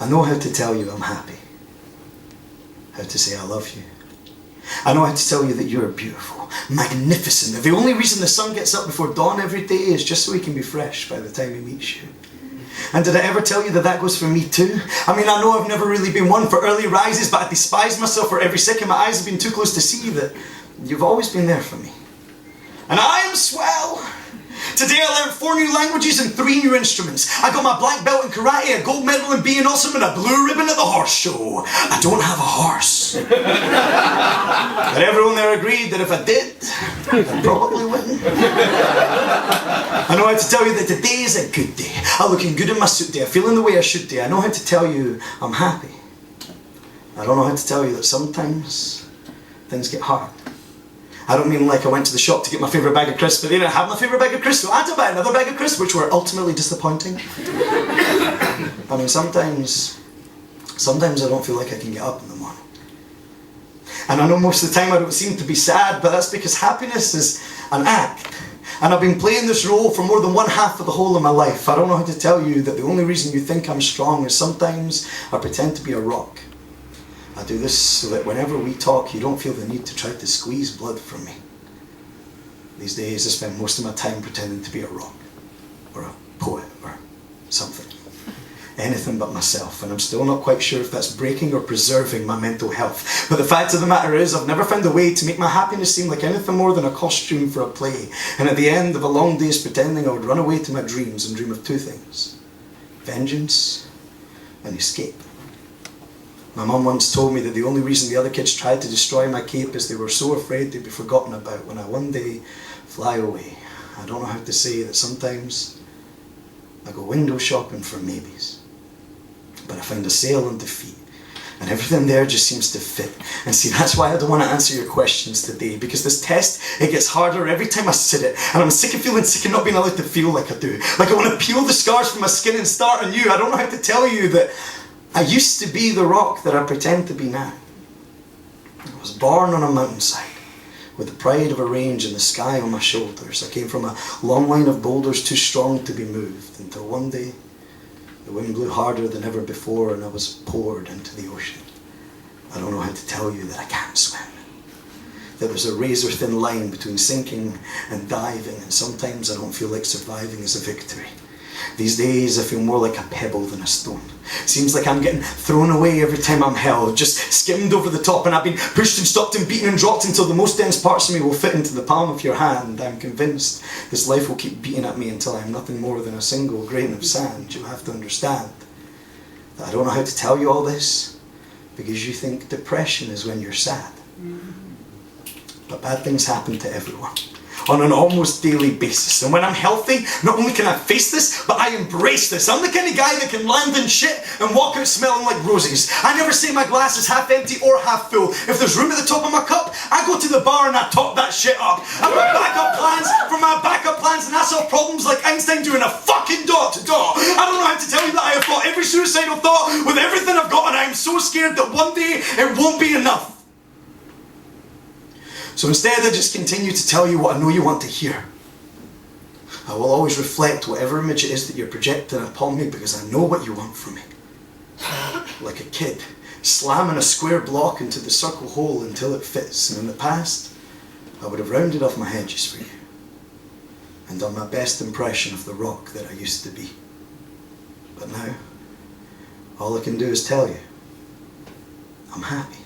I know how to tell you I'm happy. How to say I love you. I know how to tell you that you're beautiful, magnificent, that the only reason the sun gets up before dawn every day is just so he can be fresh by the time he meets you. And did I ever tell you that that goes for me too? I mean, I know I've never really been one for early rises, but I despise myself for every second my eyes have been too close to see that you've always been there for me. And I am swell! Today I learned 4 new languages and 3 new instruments. I got my black belt in karate, a gold medal in being awesome, and a blue ribbon at the horse show. I don't have a horse. But everyone there agreed that if I did, I'd probably win. I know how to tell you that today is a good day. I'm looking good in my suit day. I'm feeling the way I should do. I know how to tell you I'm happy. I don't know how to tell you that sometimes things get hard. I don't mean like I went to the shop to get my favourite bag of crisps, but they didn't have my favourite bag of crisps, so I had to buy another bag of crisps, which were ultimately disappointing. I mean, sometimes I don't feel like I can get up in the morning. And I know most of the time I don't seem to be sad, but that's because happiness is an act. And I've been playing this role for more than 1/2 of the whole of my life. I don't know how to tell you that the only reason you think I'm strong is sometimes I pretend to be a rock. I do this so that whenever we talk, you don't feel the need to try to squeeze blood from me. These days, I spend most of my time pretending to be a rock, or a poet, or something. Anything but myself, and I'm still not quite sure if that's breaking or preserving my mental health. But the fact of the matter is, I've never found a way to make my happiness seem like anything more than a costume for a play. And at the end of a long day's pretending, I would run away to my dreams and dream of 2 things: vengeance and escape. My mum once told me that the only reason the other kids tried to destroy my cape is they were so afraid they'd be forgotten about when I one day fly away. I don't know how to say that sometimes I go window shopping for maybes, but I find a sale on defeat, and everything there just seems to fit. And see, that's why I don't want to answer your questions today, because this test, it gets harder every time I sit it, and I'm sick of feeling sick and not being allowed to feel like I do. Like I want to peel the scars from my skin and start anew. I don't know how to tell you that I used to be the rock that I pretend to be now. I was born on a mountainside, with the pride of a range and the sky on my shoulders. I came from a long line of boulders too strong to be moved, until one day the wind blew harder than ever before and I was poured into the ocean. I don't know how to tell you that I can't swim. That there's a razor thin line between sinking and diving, and sometimes I don't feel like surviving is a victory. These days I feel more like a pebble than a stone. Seems like I'm getting thrown away every time I'm held, just skimmed over the top, and I've been pushed and stopped and beaten and dropped until the most dense parts of me will fit into the palm of your hand. I'm convinced this life will keep beating at me until I'm nothing more than a single grain of sand. You'll have to understand that I don't know how to tell you all this, because you think depression is when you're sad. But bad things happen to everyone, on an almost daily basis. And when I'm healthy, not only can I face this, but I embrace this. I'm the kind of guy that can land in shit and walk out smelling like roses. I never say my glass is half empty or half full. If there's room at the top of my cup, I go to the bar and I top that shit up. I've got backup plans for my backup plans, and I solve problems like Einstein doing a fucking dot to dot. I don't know how to tell you that I have fought every suicidal thought with everything I've got, and I am so scared that one day it won't be enough. So instead, I just continue to tell you what I know you want to hear. I will always reflect whatever image it is that you're projecting upon me, because I know what you want from me. Like a kid, slamming a square block into the circle hole until it fits. And in the past, I would have rounded off my hedges for you and done my best impression of the rock that I used to be. But now, all I can do is tell you, I'm happy.